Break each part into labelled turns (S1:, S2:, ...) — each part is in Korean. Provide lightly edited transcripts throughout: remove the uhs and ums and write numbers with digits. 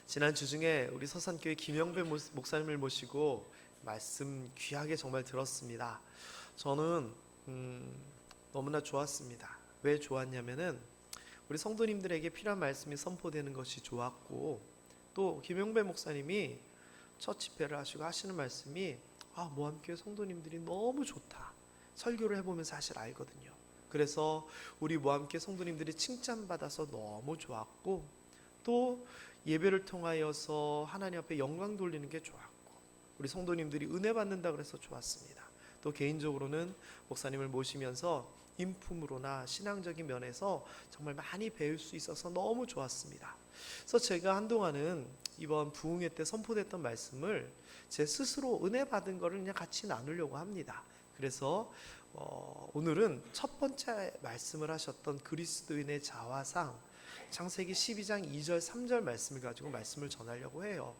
S1: 지난 주중에 우리 서산교회 김영배 목사님을 모시고 말씀 귀하게 정말 들었습니다. 저는 너무나 좋았습니다. 왜 좋았냐면은 우리 성도님들에게 필요한 말씀이 선포되는 것이 좋았고, 또 김영배 목사님이 첫 집회를 하시고 하시는 말씀이 모함교회 성도님들이 너무 좋다, 설교를 해보면 사실 알거든요. 그래서 우리 모함교회 성도님들이 칭찬받아서 너무 좋았고, 또 예배를 통하여서 하나님 앞에 영광 돌리는 게 좋았고, 우리 성도님들이 은혜 받는다 그래서 좋았습니다. 또 개인적으로는 목사님을 모시면서 인품으로나 신앙적인 면에서 정말 많이 배울 수 있어서 너무 좋았습니다. 그래서 제가 한동안은 이번 부흥회 때 선포됐던 말씀을 제 스스로 은혜 받은 거를 그냥 같이 나누려고 합니다. 그래서 오늘은 첫 번째 말씀을 하셨던 그리스도인의 자화상, 창세기 12장 2절 3절 말씀을 가지고 말씀을 전하려고 해요.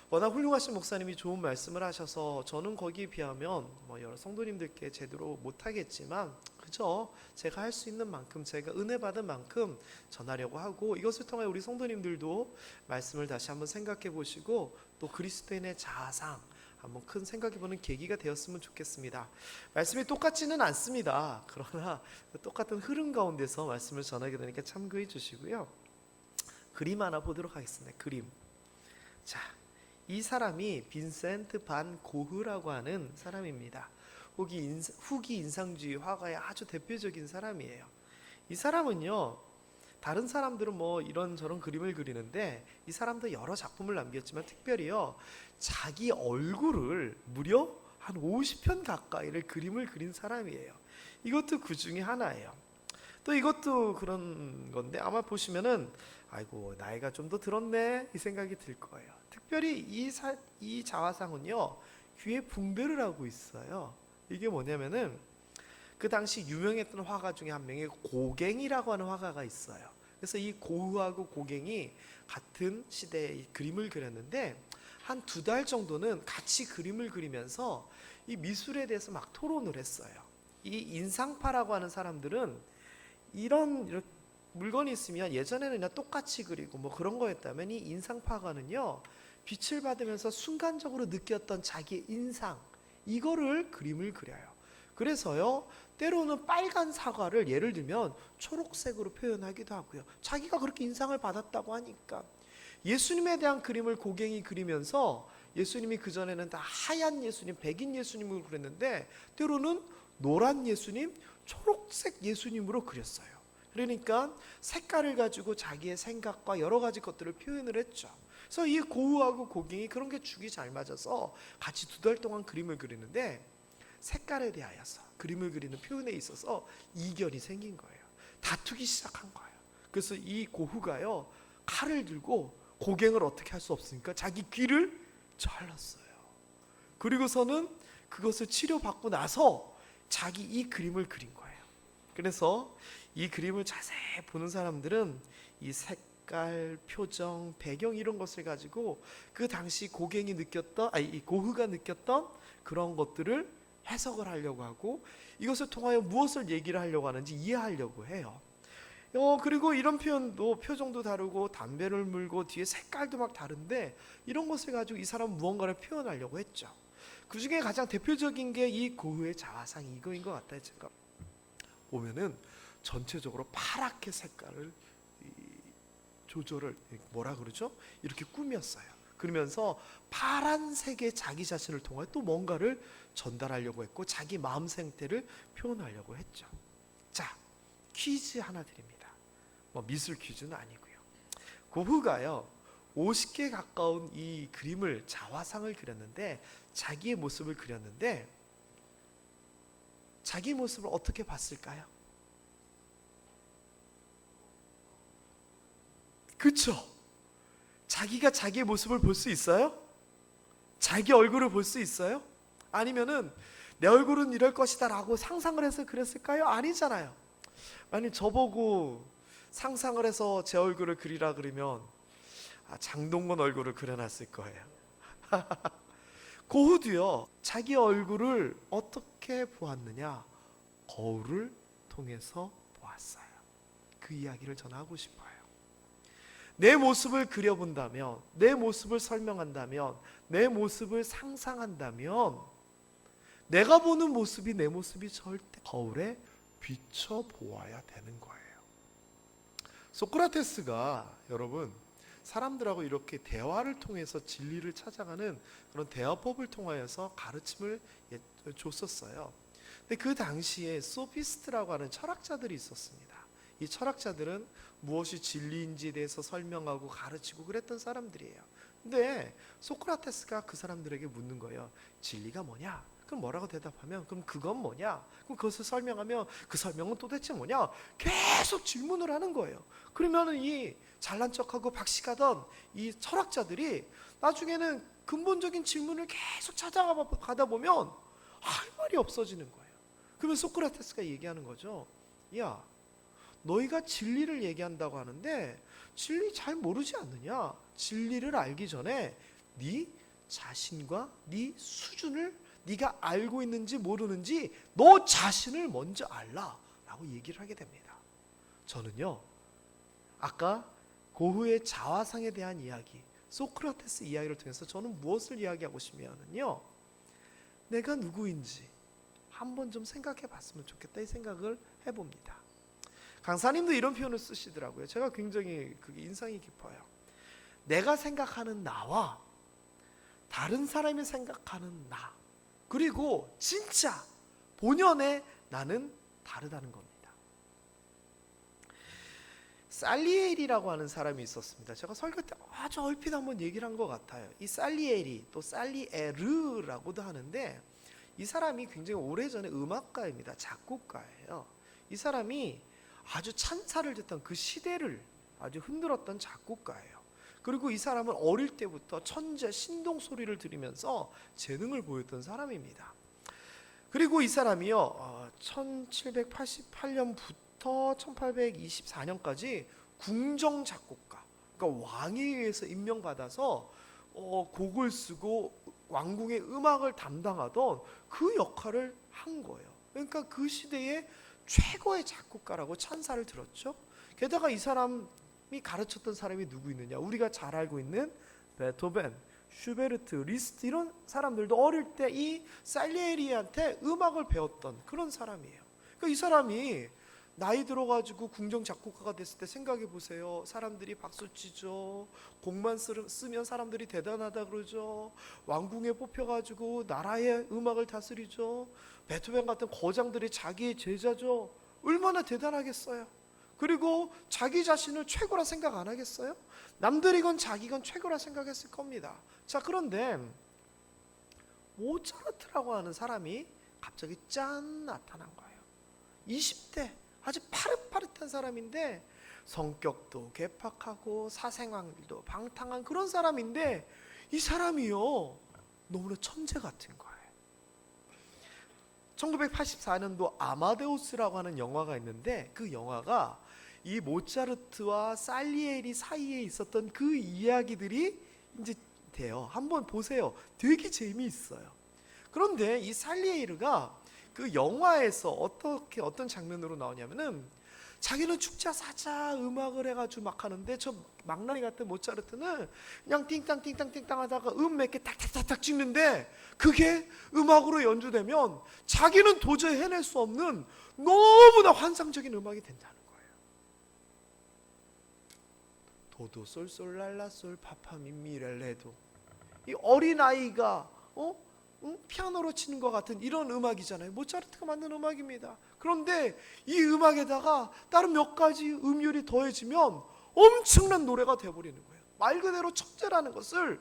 S1: 워낙 훌륭하신 목사님이 좋은 말씀을 하셔서 저는 거기에 비하면 여러 성도님들께 제대로 못하겠지만 그저 제가 할 수 있는 만큼, 제가 은혜 받은 만큼 전하려고 하고, 이것을 통해 우리 성도님들도 말씀을 다시 한번 생각해 보시고 또 그리스도인의 자아상 한번 큰 생각해보는 계기가 되었으면 좋겠습니다. 말씀이 똑같지는 않습니다. 그러나 똑같은 흐름 가운데서 말씀을 전하게 되니까 참고해 주시고요. 그림 하나 보도록 하겠습니다. 그림. 자, 이 사람이 빈센트 반 고흐라고 하는 사람입니다. 후기 인상주의 화가의 아주 대표적인 사람이에요. 이 사람은요, 다른 사람들은 이런저런 그림을 그리는데 이 사람도 여러 작품을 남겼지만 특별히요, 자기 얼굴을 무려 한 50편 가까이를 그림을 그린 사람이에요. 이것도 그 중에 하나예요. 또 이것도 그런 건데 아마 보시면은 아이고 나이가 좀 더 들었네 이 생각이 들 거예요. 특별히 이 자화상은요, 귀에 붕대를 하고 있어요. 이게 뭐냐면은 그 당시 유명했던 화가 중에 한 명이 고갱이라고 하는 화가가 있어요. 그래서 이 고흐하고 고갱이 같은 시대의 그림을 그렸는데 한 2달 정도는 같이 그림을 그리면서 이 미술에 대해서 막 토론을 했어요. 이 인상파라고 하는 사람들은 이런 물건이 있으면 예전에는 그냥 똑같이 그리고 그런 거였다면, 이 인상파가는요, 빛을 받으면서 순간적으로 느꼈던 자기의 인상, 이거를 그림을 그려요. 그래서요, 때로는 빨간 사과를 예를 들면 초록색으로 표현하기도 하고요. 자기가 그렇게 인상을 받았다고 하니까. 예수님에 대한 그림을 고갱이 그리면서 예수님이 그전에는 다 하얀 예수님, 백인 예수님을 그렸는데 때로는 노란 예수님, 초록색 예수님으로 그렸어요. 그러니까 색깔을 가지고 자기의 생각과 여러 가지 것들을 표현을 했죠. 그래서 이 고흐하고 고갱이 그런 게 죽이 잘 맞아서 같이 2달 동안 그림을 그리는데 색깔에 대하여서 그림을 그리는 표현에 있어서 이견이 생긴 거예요. 다투기 시작한 거예요. 그래서 이 고흐가요, 칼을 들고 고갱을 어떻게 할 수 없으니까 자기 귀를 잘랐어요. 그리고서는 그것을 치료받고 나서 자기 이 그림을 그린 거예요. 그래서 이 그림을 자세히 보는 사람들은 이 색깔, 표정, 배경 이런 것을 가지고 그 당시 이 고흐가 느꼈던 그런 것들을 해석을 하려고 하고, 이것을 통하여 무엇을 얘기를 하려고 하는지 이해하려고 해요. 그리고 이런 표현도 표정도 다르고 담배를 물고 뒤에 색깔도 막 다른데 이런 것을 가지고 이 사람은 무언가를 표현하려고 했죠. 그 중에 가장 대표적인 게 이 고흐의 자화상이 이거인 것 같아요. 제가 보면은 전체적으로 파랗게 색깔을 조절을 이렇게 꾸몄어요. 그러면서 파란색의 자기 자신을 통해 또 뭔가를 전달하려고 했고 자기 마음 상태를 표현하려고 했죠. 자, 퀴즈 하나 드립니다. 미술 퀴즈는 아니고요. 고흐가요, 50개 가까운 이 그림을, 자화상을 그렸는데 자기의 모습을 그렸는데 자기 모습을 어떻게 봤을까요? 그쵸? 자기가 자기의 모습을 볼 수 있어요? 자기 얼굴을 볼 수 있어요? 아니면은 내 얼굴은 이럴 것이다 라고 상상을 해서 그랬을까요? 아니잖아요. 아니, 저보고 상상을 해서 제 얼굴을 그리라 그러면 장동건 얼굴을 그려놨을 거예요. 고흐도요, 자기 얼굴을 어떻게 보았느냐? 거울을 통해서 보았어요. 그 이야기를 저는 하고 싶어요. 내 모습을 그려본다면, 내 모습을 설명한다면, 내 모습을 상상한다면 내가 보는 모습이 내 모습이 절대 거울에 비춰보아야 되는 거예요. 소크라테스가 여러분 사람들하고 이렇게 대화를 통해서 진리를 찾아가는 그런 대화법을 통하여서 가르침을 줬었어요. 근데 그 당시에 소피스트라고 하는 철학자들이 있었습니다. 이 철학자들은 무엇이 진리인지에 대해서 설명하고 가르치고 그랬던 사람들이에요. 근데 소크라테스가 그 사람들에게 묻는 거예요. 진리가 뭐냐? 그럼 뭐라고 대답하면 그럼 그건 뭐냐? 그럼 그것을 설명하면 그 설명은 도대체 뭐냐? 계속 질문을 하는 거예요. 그러면 이 잘난 척하고 박식하던 이 철학자들이 나중에는 근본적인 질문을 계속 찾아가다 보면 할 말이 없어지는 거예요. 그러면 소크라테스가 얘기하는 거죠. 야, 너희가 진리를 얘기한다고 하는데 진리 잘 모르지 않느냐? 진리를 알기 전에 네 자신과 네 수준을 네가 알고 있는지 모르는지 너 자신을 먼저 알라 라고 얘기를 하게 됩니다. 저는요, 아까 고흐의 자화상에 대한 이야기, 소크라테스 이야기를 통해서 저는 무엇을 이야기하고 싶냐면요, 내가 누구인지 한번 좀 생각해 봤으면 좋겠다 이 생각을 해봅니다. 강사님도 이런 표현을 쓰시더라고요. 제가 굉장히 그게 인상이 깊어요. 내가 생각하는 나와 다른 사람이 생각하는 나, 그리고 진짜 본연의 나는 다르다는 겁니다. 살리에리라고 하는 사람이 있었습니다. 제가 설교 때 아주 얼핏 한번 얘기를 한 것 같아요. 이 살리에리, 또 살리에르라고도 하는데 이 사람이 굉장히 오래전에 음악가입니다. 작곡가예요. 이 사람이 아주 찬사를 듣던 그 시대를 아주 흔들었던 작곡가예요. 그리고 이 사람은 어릴 때부터 천재 신동 소리를 들으면서 재능을 보였던 사람입니다. 그리고 이 사람이요, 1788년부터 1824년까지 궁정 작곡가, 그러니까 왕에 의해서 임명받아서 곡을 쓰고 왕궁의 음악을 담당하던 그 역할을 한 거예요. 그러니까 그 시대의 최고의 작곡가라고 찬사를 들었죠. 게다가 이 사람이 가르쳤던 사람이 누구 있느냐? 우리가 잘 알고 있는 베토벤, 슈베르트, 리스트 이런 사람들도 어릴 때 이 살리에리한테 음악을 배웠던 그런 사람이에요. 그러니까 이 사람이 나이 들어가지고 궁정 작곡가가 됐을 때 생각해 보세요. 사람들이 박수치죠. 곡만 쓰면 사람들이 대단하다 그러죠. 왕궁에 뽑혀가지고 나라의 음악을 다스리죠. 베토벤 같은 거장들이 자기의 제자죠. 얼마나 대단하겠어요. 그리고 자기 자신을 최고라 생각 안 하겠어요? 남들이건 자기건 최고라 생각했을 겁니다. 자, 그런데 모차르트라고 하는 사람이 갑자기 짠 나타난 거예요. 20대 아주 파릇파릇한 사람인데 성격도 괴팍하고 사생활도 방탕한 그런 사람인데 이 사람이요, 너무나 천재 같은 거예요. 1984년도 아마데우스라고 하는 영화가 있는데 그 영화가 이 모차르트와 살리에리 사이에 있었던 그 이야기들이 이제 돼요. 한번 보세요. 되게 재미있어요. 그런데 이 살리에르가 그 영화에서 어떤 장면으로 나오냐면은 자기는 축자 사자 음악을 해가지고 막 하는데 저 망나니 같은 모차르트는 그냥 띵땅띵땅띵땅 하다가 몇 개 탁탁탁탁 찍는데 그게 음악으로 연주되면 자기는 도저히 해낼 수 없는 너무나 환상적인 음악이 된다는 거예요. 도도 솔솔랄라솔 파파미미렐레도, 이 어린아이가 피아노로 치는 것 같은 이런 음악이잖아요. 모차르트가 만든 음악입니다. 그런데 이 음악에다가 다른 몇 가지 음율이 더해지면 엄청난 노래가 돼버리는 거예요. 말 그대로 천재라는 것을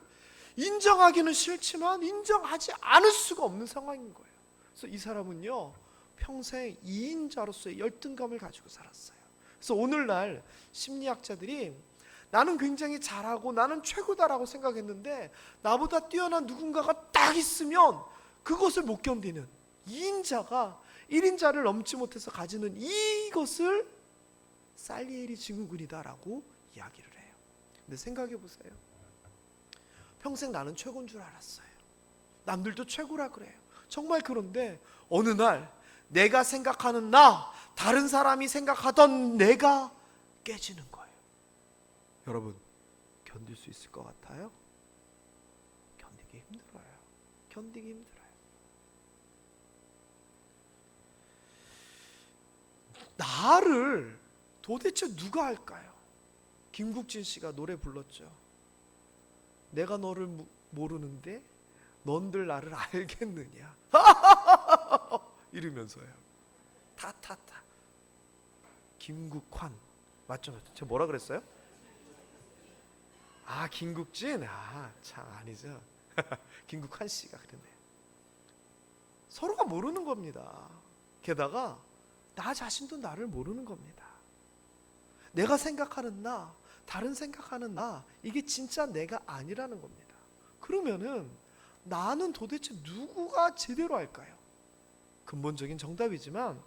S1: 인정하기는 싫지만 인정하지 않을 수가 없는 상황인 거예요. 그래서 이 사람은요, 평생 2인자로서의 열등감을 가지고 살았어요. 그래서 오늘날 심리학자들이 나는 굉장히 잘하고 나는 최고다라고 생각했는데 나보다 뛰어난 누군가가 딱 있으면 그것을 못 견디는 2인자가 1인자를 넘지 못해서 가지는 이것을 살리에리 증후군이다라고 이야기를 해요. 근데 생각해 보세요. 평생 나는 최고인 줄 알았어요. 남들도 최고라 그래요. 정말. 그런데 어느 날 내가 생각하는 나, 다른 사람이 생각하던 내가 깨지는 거예요. 여러분, 견딜 수 있을 것 같아요? 견디기 힘들어요. 견디기 힘들어요. 나를 도대체 누가 알까요? 김국진 씨가 노래 불렀죠. 내가 너를 모르는데 넌들 나를 알겠느냐 이러면서요. 타타타. 김국환 맞죠? 제가 뭐라 그랬어요? 아, 김국진? 아, 참 아니죠. 김국환 씨가 그랬네요. 서로가 모르는 겁니다. 게다가 나 자신도 나를 모르는 겁니다. 내가 생각하는 나, 다른 생각하는 나, 이게 진짜 내가 아니라는 겁니다. 그러면은 나는 도대체 누구가 제대로 할까요? 근본적인 정답이지만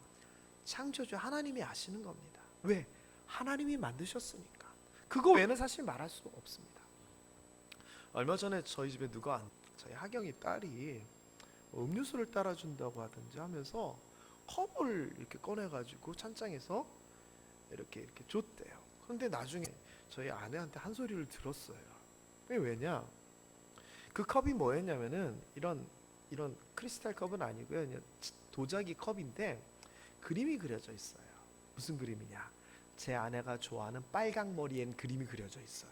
S1: 창조주 하나님이 아시는 겁니다. 왜? 하나님이 만드셨으니까. 그거 외에는 사실 말할 수 없습니다. 얼마 전에 저희 집에 저희 하경이 딸이 음료수를 따라준다고 하든지 하면서 컵을 이렇게 꺼내가지고 찬장에서 이렇게 줬대요. 그런데 나중에 저희 아내한테 한 소리를 들었어요. 왜냐? 그 컵이 뭐였냐면은 이런 크리스탈 컵은 아니고요. 그냥 도자기 컵인데 그림이 그려져 있어요. 무슨 그림이냐? 제 아내가 좋아하는 빨강 머리엔 그림이 그려져 있어요.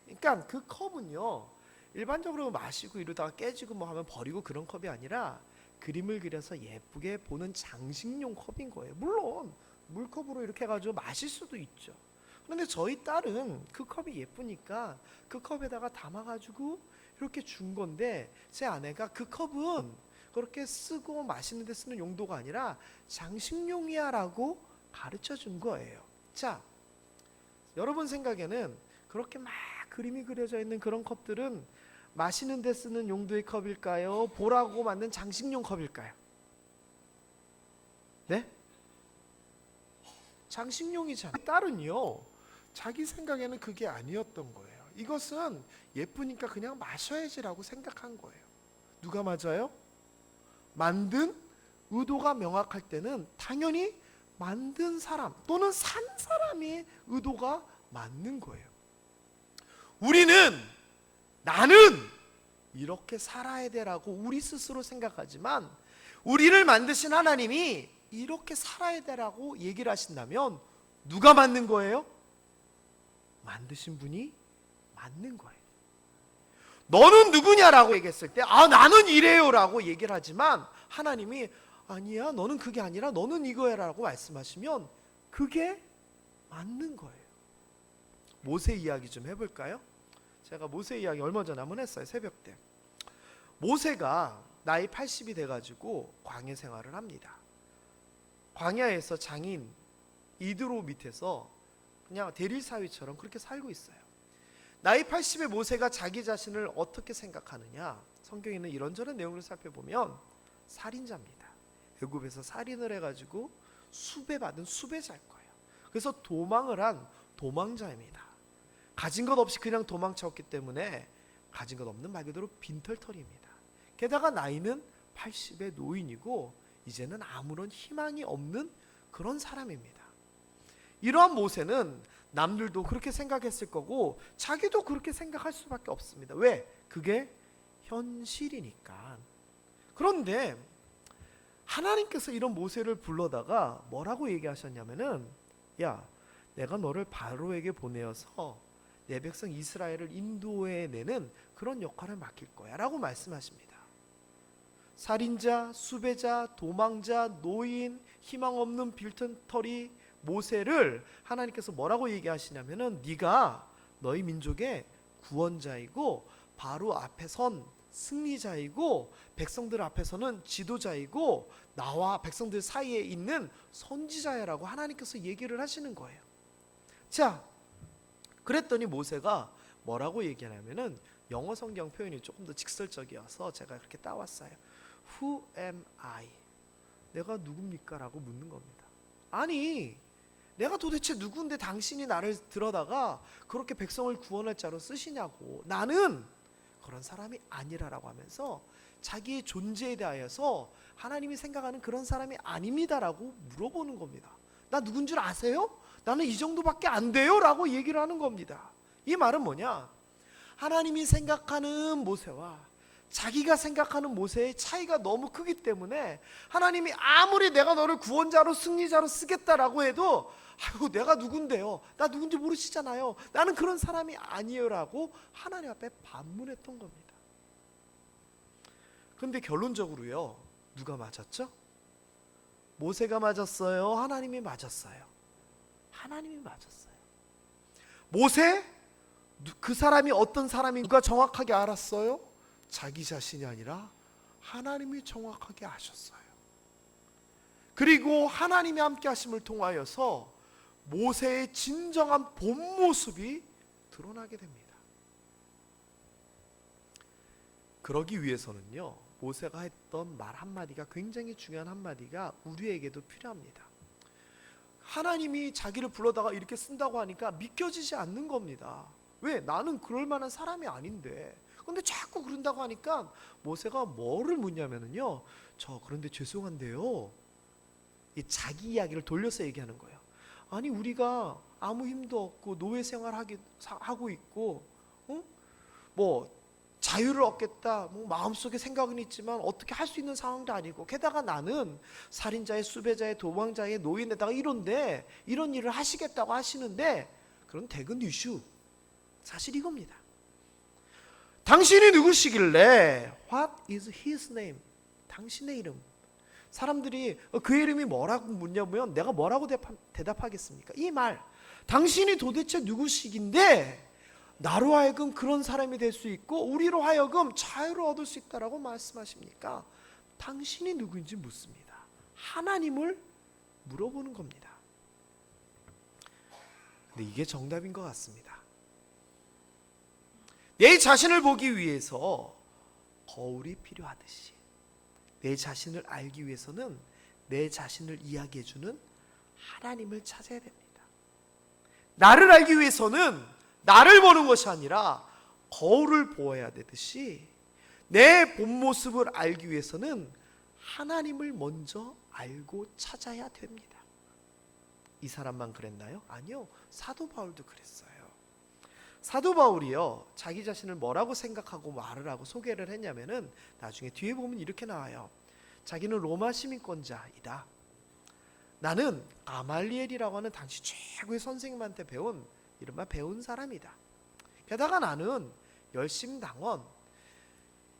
S1: 그러니까 그 컵은요, 일반적으로 마시고 이러다가 깨지고 뭐 하면 버리고 그런 컵이 아니라 그림을 그려서 예쁘게 보는 장식용 컵인 거예요. 물론 물컵으로 이렇게 해가지고 마실 수도 있죠. 그런데 저희 딸은 그 컵이 예쁘니까 그 컵에다가 담아가지고 이렇게 준 건데, 제 아내가 그 컵은 그렇게 쓰고 마시는 데 쓰는 용도가 아니라 장식용이야 라고 가르쳐 준 거예요. 자, 여러분 생각에는 그렇게 막 그림이 그려져 있는 그런 컵들은 마시는 데 쓰는 용도의 컵일까요? 보라고 만든 장식용 컵일까요? 네? 장식용이잖아요. 딸은요, 자기 생각에는 그게 아니었던 거예요. 이것은 예쁘니까 그냥 마셔야지라고 생각한 거예요. 누가 맞아요? 만든 의도가 명확할 때는 당연히 만든 사람 또는 산 사람의 의도가 맞는 거예요. 나는 이렇게 살아야 되라고 우리 스스로 생각하지만 우리를 만드신 하나님이 이렇게 살아야 되라고 얘기를 하신다면 누가 맞는 거예요? 만드신 분이 맞는 거예요. 너는 누구냐라고 얘기했을 때 나는 이래요 라고 얘기를 하지만 하나님이 아니야, 너는 그게 아니라 너는 이거야 라고 말씀하시면 그게 맞는 거예요. 모세 이야기 좀 해볼까요? 제가 모세 이야기 얼마 전에 한번 했어요. 새벽 때. 모세가 나이 80이 돼가지고 광야 생활을 합니다. 광야에서 장인 이드로 밑에서 그냥 대릴사위처럼 그렇게 살고 있어요. 나이 80의 모세가 자기 자신을 어떻게 생각하느냐, 성경에 있는 이런저런 내용을 살펴보면 살인자입니다. 애굽에서 살인을 해가지고 수배받은 수배자일 거예요. 그래서 도망을 한 도망자입니다. 가진 것 없이 그냥 도망쳤기 때문에 가진 것 없는 말 그대로 빈털터리입니다. 게다가 나이는 80의 노인이고 이제는 아무런 희망이 없는 그런 사람입니다. 이러한 모세는 남들도 그렇게 생각했을 거고 자기도 그렇게 생각할 수밖에 없습니다. 왜? 그게 현실이니까. 그런데 하나님께서 이런 모세를 불러다가 뭐라고 얘기하셨냐면은, 야, 내가 너를 바로에게 보내어서 내 백성 이스라엘을 인도해내는 그런 역할을 맡길 거야 라고 말씀하십니다. 살인자, 수배자, 도망자, 노인, 희망 없는 빌턴터리 모세를 하나님께서 뭐라고 얘기하시냐면은, 네가 너희 민족의 구원자이고 바로 앞에 선 승리자이고 백성들 앞에서는 지도자이고 나와 백성들 사이에 있는 선지자야라고 하나님께서 얘기를 하시는 거예요. 자, 그랬더니 모세가 뭐라고 얘기하냐면은, 영어 성경 표현이 조금 더 직설적이어서 제가 그렇게 따왔어요. Who am I? 내가 누굽니까? 라고 묻는 겁니다. 아니, 내가 도대체 누군데 당신이 나를 들어다가 그렇게 백성을 구원할 자로 쓰시냐고. 나는 그런 사람이 아니라라고 하면서 자기의 존재에 대하여서 하나님이 생각하는 그런 사람이 아닙니다라고 물어보는 겁니다. 나 누군 줄 아세요? 나는 이 정도밖에 안 돼요 라고 얘기를 하는 겁니다. 이 말은 뭐냐? 하나님이 생각하는 모세와 자기가 생각하는 모세의 차이가 너무 크기 때문에 하나님이 아무리 내가 너를 구원자로 승리자로 쓰겠다라고 해도 아유 내가 누군데요? 나 누군지 모르시잖아요. 나는 그런 사람이 아니에요 라고 하나님 앞에 반문했던 겁니다. 그런데 결론적으로요, 누가 맞았죠? 모세가 맞았어요? 하나님이 맞았어요? 하나님이 맞았어요. 모세? 그 사람이 어떤 사람인가 누가 정확하게 알았어요? 자기 자신이 아니라 하나님이 정확하게 아셨어요. 그리고 하나님이 함께 하심을 통하여서 모세의 진정한 본 모습이 드러나게 됩니다. 그러기 위해서는요, 모세가 했던 말 한마디가 굉장히 중요한 한마디가 우리에게도 필요합니다. 하나님이 자기를 불러다가 이렇게 쓴다고 하니까 믿겨지지 않는 겁니다. 왜? 나는 그럴 만한 사람이 아닌데. 근데 자꾸 그런다고 하니까 모세가 뭐를 묻냐면요, 그런데 죄송한데요, 이 자기 이야기를 돌려서 얘기하는 거예요. 아니 우리가 아무 힘도 없고 노예 생활하고 있고 뭐 자유를 얻겠다 뭐 마음속에 생각은 있지만 어떻게 할 수 있는 상황도 아니고, 게다가 나는 살인자의 수배자의 도망자의 노예에다가 이런 일을 하시겠다고 하시는데, 그런 대근 이슈 사실 이겁니다. 당신이 누구시길래? What is his name? 당신의 이름. 사람들이 그의 이름이 뭐라고 묻냐면 내가 뭐라고 대답하겠습니까? 이 말, 당신이 도대체 누구시긴데 나로 하여금 그런 사람이 될 수 있고 우리로 하여금 자유를 얻을 수 있다라고 말씀하십니까? 당신이 누구인지 묻습니다. 하나님을 물어보는 겁니다. 근데 이게 정답인 것 같습니다. 내 자신을 보기 위해서 거울이 필요하듯이 내 자신을 알기 위해서는 내 자신을 이야기해주는 하나님을 찾아야 됩니다. 나를 알기 위해서는 나를 보는 것이 아니라 거울을 보아야 되듯이 내 본 모습을 알기 위해서는 하나님을 먼저 알고 찾아야 됩니다. 이 사람만 그랬나요? 아니요, 사도 바울도 그랬어요. 사도 바울이요, 자기 자신을 뭐라고 생각하고 말을 하고 소개를 했냐면은 나중에 뒤에 보면 이렇게 나와요. 자기는 로마 시민권자이다. 나는 가말리엘이라고 하는 당시 최고의 선생님한테 배운 이른바 배운 사람이다. 게다가 나는 열심당원,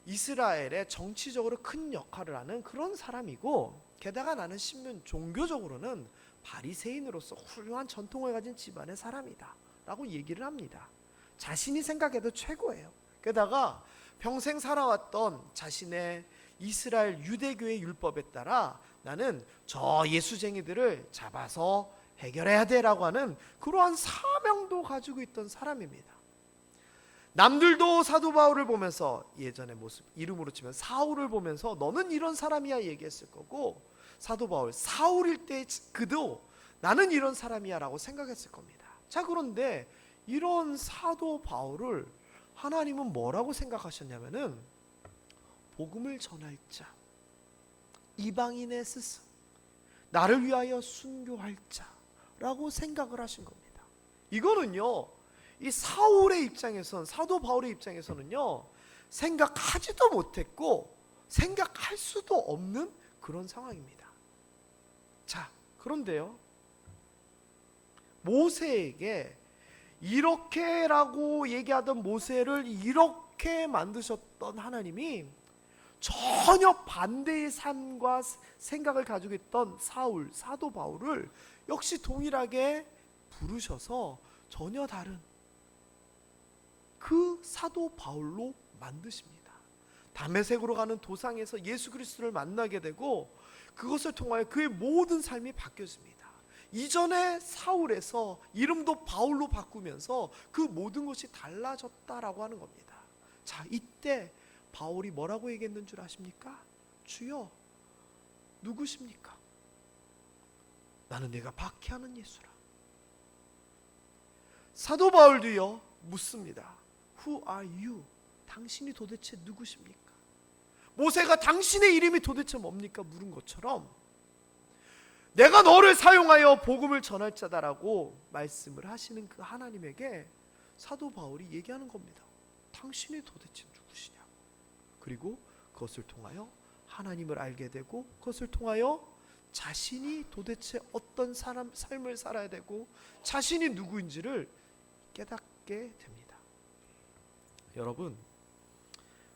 S1: 이스라엘의 정치적으로 큰 역할을 하는 그런 사람이고, 게다가 나는 종교적으로는 바리새인으로서 훌륭한 전통을 가진 집안의 사람이다 라고 얘기를 합니다. 자신이 생각해도 최고예요. 게다가 평생 살아왔던 자신의 이스라엘 유대교의 율법에 따라 나는 저 예수쟁이들을 잡아서 해결해야 되라고 하는 그러한 사명도 가지고 있던 사람입니다. 남들도 사도 바울을 보면서 예전의 모습, 이름으로 치면 사울을 보면서 너는 이런 사람이야 얘기했을 거고, 사도 바울 사울일 때 그도 나는 이런 사람이야 라고 생각했을 겁니다. 자, 그런데 이런 사도 바울을 하나님은 뭐라고 생각하셨냐면은 복음을 전할 자, 이방인의 스승, 나를 위하여 순교할 자라고 생각을 하신 겁니다. 이거는요, 이 사울의 입장에서는, 사도 바울의 입장에서는요, 생각하지도 못했고 생각할 수도 없는 그런 상황입니다. 자, 그런데요, 모세에게 이렇게라고 얘기하던 모세를 이렇게 만드셨던 하나님이 전혀 반대의 삶과 생각을 가지고 있던 사울, 사도 바울을 역시 동일하게 부르셔서 전혀 다른 그 사도 바울로 만드십니다. 다메섹으로 가는 도상에서 예수 그리스도를 만나게 되고 그것을 통하여 그의 모든 삶이 바뀌어집니다. 이전에 사울에서 이름도 바울로 바꾸면서 그 모든 것이 달라졌다라고 하는 겁니다. 자, 이때 바울이 뭐라고 얘기했는 줄 아십니까? 주여, 누구십니까? 나는 내가 박해하는 예수라. 사도 바울도요, 묻습니다. Who are you? 당신이 도대체 누구십니까? 모세가 당신의 이름이 도대체 뭡니까? 물은 것처럼 내가 너를 사용하여 복음을 전할 자다라고 말씀을 하시는 그 하나님에게 사도 바울이 얘기하는 겁니다. 당신이 도대체 누구시냐? 그리고 그것을 통하여 하나님을 알게 되고, 그것을 통하여 자신이 도대체 어떤 삶을 살아야 되고 자신이 누구인지를 깨닫게 됩니다. 여러분,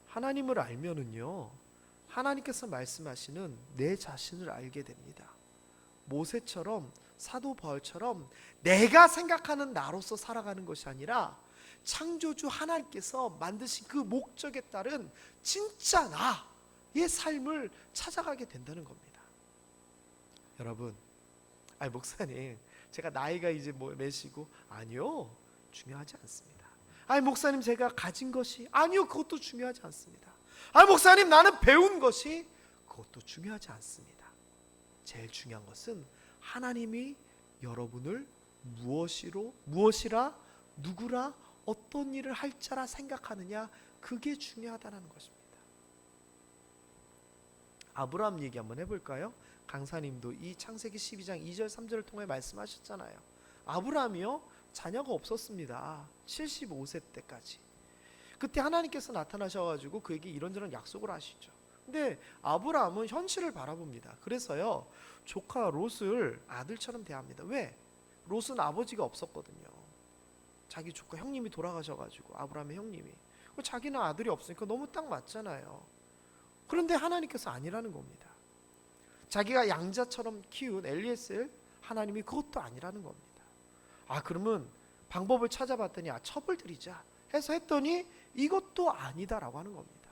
S1: 하나님을 알면은요, 하나님께서 말씀하시는 내 자신을 알게 됩니다. 모세처럼, 사도 바울처럼 내가 생각하는 나로서 살아가는 것이 아니라 창조주 하나님께서 만드신 그 목적에 따른 진짜 나의 삶을 찾아가게 된다는 겁니다. 여러분, 목사님, 제가 나이가 이제 몇이고, 아니요, 중요하지 않습니다. 목사님, 제가 가진 것이, 아니요, 그것도 중요하지 않습니다. 목사님, 나는 배운 것이, 그것도 중요하지 않습니다. 제일 중요한 것은 하나님이 여러분을 무엇이라, 누구라, 어떤 일을 할 자라 생각하느냐, 그게 중요하다는 것입니다. 아브라함 얘기 한번 해볼까요? 강사님도 이 창세기 12장 2절 3절을 통해 말씀하셨잖아요. 아브라함이요, 자녀가 없었습니다. 75세 때까지. 그때 하나님께서 나타나셔가지고 그에게 이런저런 약속을 하시죠. 근데 아브라함은 현실을 바라봅니다. 그래서요, 조카 롯을 아들처럼 대합니다. 왜? 롯은 아버지가 없었거든요. 자기 조카 형님이 돌아가셔가지고, 아브라함의 형님이, 자기는 아들이 없으니까 너무 딱 맞잖아요. 그런데 하나님께서 아니라는 겁니다. 자기가 양자처럼 키운 엘리에셀, 하나님이 그것도 아니라는 겁니다. 그러면 방법을 찾아봤더니 첩을 드리자 해서 했더니 이것도 아니다라고 하는 겁니다.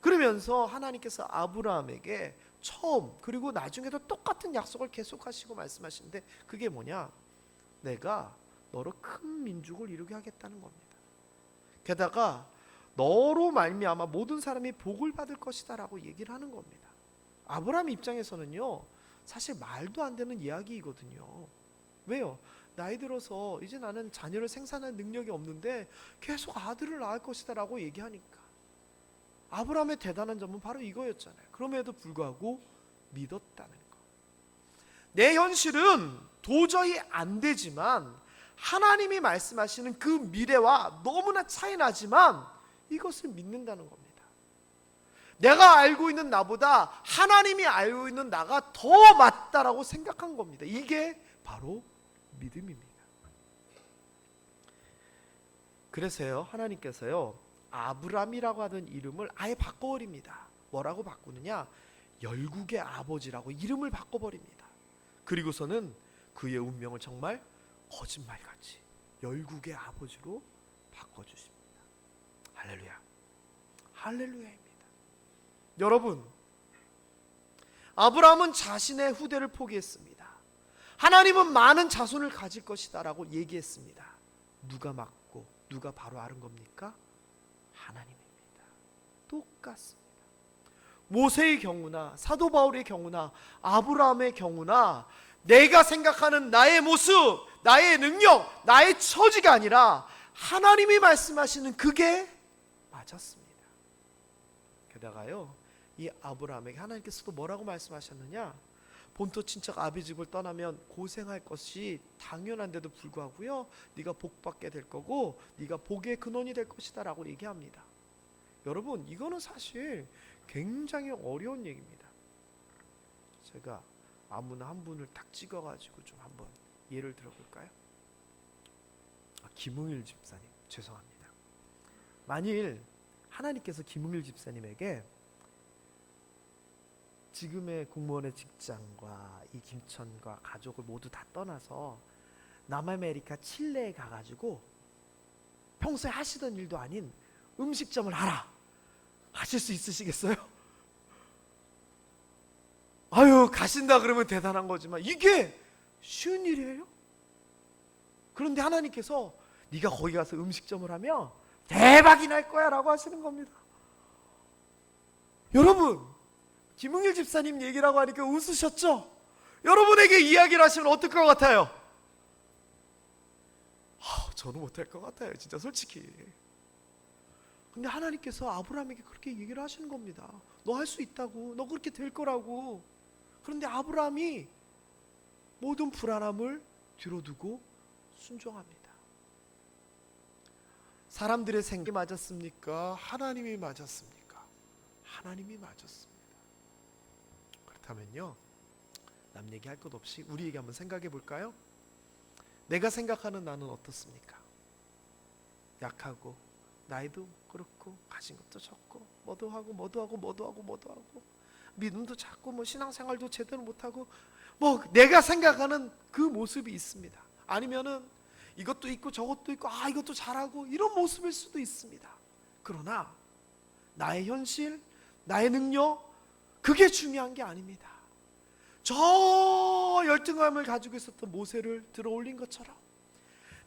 S1: 그러면서 하나님께서 아브라함에게 처음, 그리고 나중에도 똑같은 약속을 계속하시고 말씀하시는데, 그게 뭐냐? 내가 너로 큰 민족을 이루게 하겠다는 겁니다. 게다가 너로 말미암아 모든 사람이 복을 받을 것이다 라고 얘기를 하는 겁니다. 아브라함 입장에서는요, 사실 말도 안 되는 이야기이거든요. 왜요? 나이 들어서 이제 나는 자녀를 생산할 능력이 없는데 계속 아들을 낳을 것이다 라고 얘기하니까, 아브라함의 대단한 점은 바로 이거였잖아요. 그럼에도 불구하고 믿었다는 거. 내 현실은 도저히 안 되지만 하나님이 말씀하시는 그 미래와 너무나 차이 나지만 이것을 믿는다는 겁니다. 내가 알고 있는 나보다 하나님이 알고 있는 나가 더 맞다라고 생각한 겁니다. 이게 바로 믿음입니다. 그래서요, 하나님께서요, 아브람이라고 하던 이름을 아예 바꿔버립니다. 뭐라고 바꾸느냐? 열국의 아버지라고 이름을 바꿔버립니다. 그리고서는 그의 운명을 정말 거짓말같이 열국의 아버지로 바꿔주십니다. 할렐루야, 할렐루야입니다. 여러분, 아브라함은 자신의 후대를 포기했습니다. 하나님은 많은 자손을 가질 것이다 라고 얘기했습니다. 누가 맞고 누가 바로 아는 겁니까? 하나님입니다. 똑같습니다. 모세의 경우나 사도 바울의 경우나 아브라함의 경우나 내가 생각하는 나의 모습, 나의 능력, 나의 처지가 아니라 하나님이 말씀하시는 그게 맞았습니다. 게다가요, 이 아브라함에게 하나님께서도 뭐라고 말씀하셨느냐? 본토 친척 아비 집을 떠나면 고생할 것이 당연한데도 불구하고요, 네가 복받게 될 거고 네가 복의 근원이 될 것이다 라고 얘기합니다. 여러분, 이거는 사실 굉장히 어려운 얘기입니다. 제가 아무나 한 분을 딱 찍어가지고 좀 한번 예를 들어볼까요? 김웅일 집사님, 죄송합니다. 만일 하나님께서 김웅일 집사님에게 지금의 공무원의 직장과 이 김천과 가족을 모두 다 떠나서 남아메리카 칠레에 가가지고 평소에 하시던 일도 아닌 음식점을 하라 하실 수 있으시겠어요? 가신다 그러면 대단한 거지만 이게 쉬운 일이에요? 그런데 하나님께서 네가 거기 가서 음식점을 하면 대박이 날 거야 라고 하시는 겁니다. 여러분, 김웅일 집사님 얘기라고 하니까 웃으셨죠? 여러분에게 이야기를 하시면 어떨 것 같아요? 저는 못할 것 같아요, 진짜 솔직히. 근데 하나님께서 아브라함에게 그렇게 얘기를 하시는 겁니다. 너 할 수 있다고, 너 그렇게 될 거라고. 그런데 아브라함이 모든 불안함을 뒤로 두고 순종합니다. 사람들의 생각이 맞았습니까? 하나님이 맞았습니까? 하나님이 맞았습니다. 그렇다면요, 남 얘기할 것 없이 우리에게 한번 생각해 볼까요? 내가 생각하는 나는 어떻습니까? 약하고 나이도 그렇고 가진 것도 적고 뭐도 하고 믿음도 작고 뭐 신앙생활도 제대로 못하고 뭐 내가 생각하는 그 모습이 있습니다. 아니면은 이것도 있고 저것도 있고 이것도 잘하고 이런 모습일 수도 있습니다. 그러나 나의 현실, 나의 능력, 그게 중요한 게 아닙니다. 저 열등감을 가지고 있었던 모세를 들어 올린 것처럼,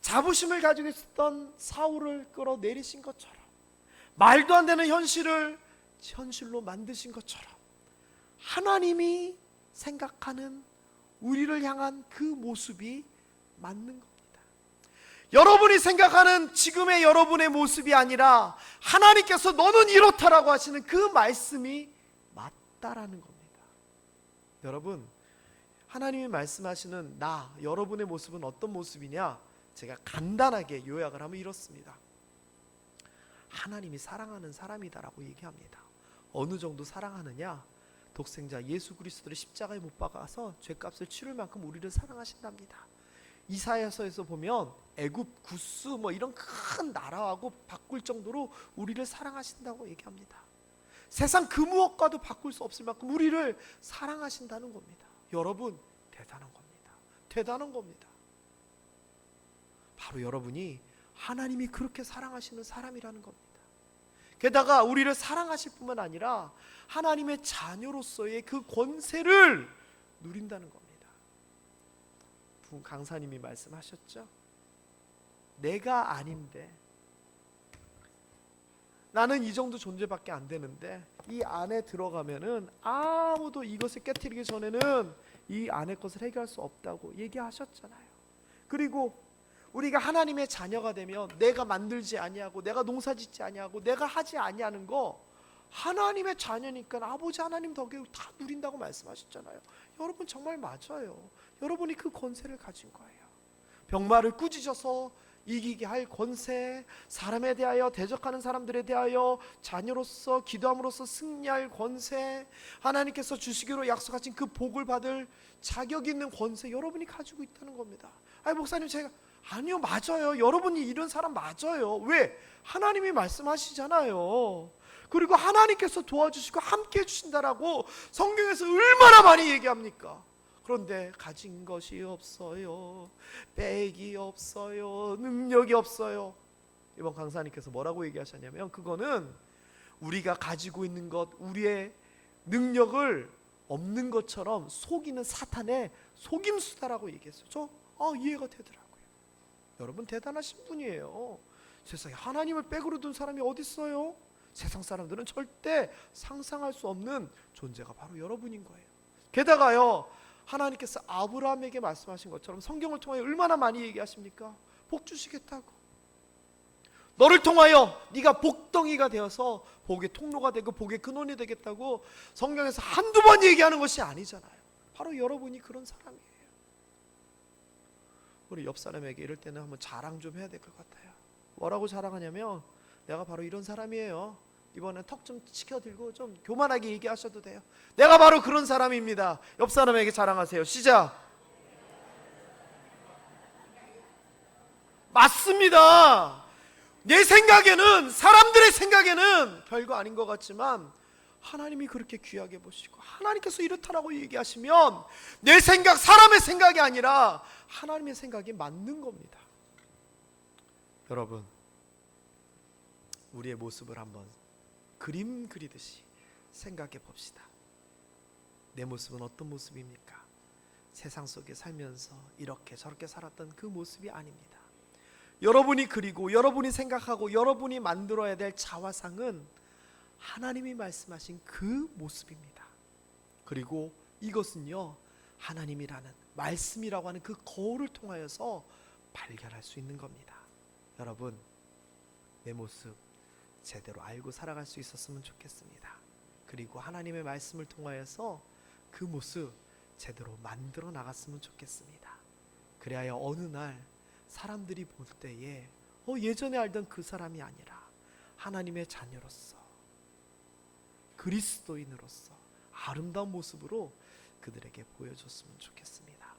S1: 자부심을 가지고 있었던 사울을 끌어내리신 것처럼, 말도 안 되는 현실을 현실로 만드신 것처럼 하나님이 생각하는 우리를 향한 그 모습이 맞는 겁니다. 여러분이 생각하는 지금의 여러분의 모습이 아니라 하나님께서 너는 이렇다라고 하시는 그 말씀이 맞다라는 겁니다. 여러분, 하나님이 말씀하시는 여러분의 모습은 어떤 모습이냐? 제가 간단하게 요약을 하면 이렇습니다. 하나님이 사랑하는 사람이다라고 얘기합니다. 어느 정도 사랑하느냐? 독생자 예수 그리스도를 십자가에 못 박아서 죄값을 치를 만큼 우리를 사랑하신답니다. 이사야서에서 보면 애굽, 구스 뭐 이런 큰 나라하고 바꿀 정도로 우리를 사랑하신다고 얘기합니다. 세상 그 무엇과도 바꿀 수 없을 만큼 우리를 사랑하신다는 겁니다. 여러분, 대단한 겁니다. 대단한 겁니다. 바로 여러분이 하나님이 그렇게 사랑하시는 사람이라는 겁니다. 게다가 우리를 사랑하실 뿐만 아니라 하나님의 자녀로서의 그 권세를 누린다는 겁니다. 부 강사님이 말씀하셨죠. 내가 아닌데, 나는 이 정도 존재밖에 안 되는데 이 안에 들어가면은 아무도 이것을 깨트리기 전에는 이 안의 것을 해결할 수 없다고 얘기하셨잖아요. 그리고 우리가 하나님의 자녀가 되면 내가 만들지 아니하고 내가 농사짓지 아니하고 내가 하지 아니하는 거 하나님의 자녀니까 아버지 하나님 덕에 다 누린다고 말씀하셨잖아요. 여러분 정말 맞아요. 여러분이 그 권세를 가진 거예요. 병마를 꾸짖어서 이기게 할 권세, 사람에 대하여 대적하는 사람들에 대하여 자녀로서 기도함으로써 승리할 권세, 하나님께서 주시기로 약속하신 그 복을 받을 자격 있는 권세, 여러분이 가지고 있다는 겁니다. 목사님 아니요, 맞아요. 여러분이 이런 사람 맞아요. 왜? 하나님이 말씀하시잖아요. 그리고 하나님께서 도와주시고 함께 해주신다라고 성경에서 얼마나 많이 얘기합니까? 그런데 가진 것이 없어요, 백이 없어요, 능력이 없어요. 이번 강사님께서 뭐라고 얘기하셨냐면, 그거는 우리가 가지고 있는 것, 우리의 능력을 없는 것처럼 속이는 사탄의 속임수다라고 얘기했어요. 저 이해가 되더라고요. 여러분 대단하신 분이에요. 세상에 하나님을 백으로 둔 사람이 어디 있어요? 세상 사람들은 절대 상상할 수 없는 존재가 바로 여러분인 거예요. 게다가요, 하나님께서 아브라함에게 말씀하신 것처럼 성경을 통하여 얼마나 많이 얘기하십니까? 복 주시겠다고, 너를 통하여 네가 복덩이가 되어서 복의 통로가 되고 복의 근원이 되겠다고 성경에서 한두 번 얘기하는 것이 아니잖아요. 바로 여러분이 그런 사람이에요. 우리 옆 사람에게 이럴 때는 한번 자랑 좀 해야 될 것 같아요. 뭐라고 자랑하냐면, 내가 바로 이런 사람이에요. 이번엔 턱 좀 치켜들고 좀 교만하게 얘기하셔도 돼요. 내가 바로 그런 사람입니다. 옆 사람에게 자랑하세요. 시작. 맞습니다. 내 생각에는, 사람들의 생각에는 별거 아닌 것 같지만 하나님이 그렇게 귀하게 보시고 하나님께서 이렇다라고 얘기하시면 내 생각, 사람의 생각이 아니라 하나님의 생각이 맞는 겁니다. 여러분, 우리의 모습을 한번 그림 그리듯이 생각해 봅시다. 내 모습은 어떤 모습입니까? 세상 속에 살면서 이렇게 저렇게 살았던 그 모습이 아닙니다. 여러분이 그리고 여러분이 생각하고 여러분이 만들어야 될 자화상은 하나님이 말씀하신 그 모습입니다. 그리고 이것은요, 하나님이라는 말씀이라고 하는 그 거울을 통하여서 발견할 수 있는 겁니다. 여러분, 내 모습 제대로 알고 살아갈 수 있었으면 좋겠습니다. 그리고 하나님의 말씀을 통하여서 그 모습 제대로 만들어 나갔으면 좋겠습니다. 그래야 어느 날 사람들이 볼 때에 예전에 알던 그 사람이 아니라 하나님의 자녀로서, 그리스도인으로서 아름다운 모습으로 그들에게 보여줬으면 좋겠습니다.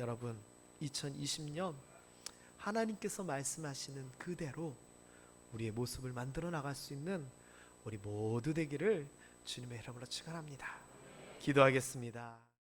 S1: 여러분, 2020년 하나님께서 말씀하시는 그대로 우리의 모습을 만들어 나갈 수 있는 우리 모두 되기를 주님의 이름으로 축원합니다. 기도하겠습니다.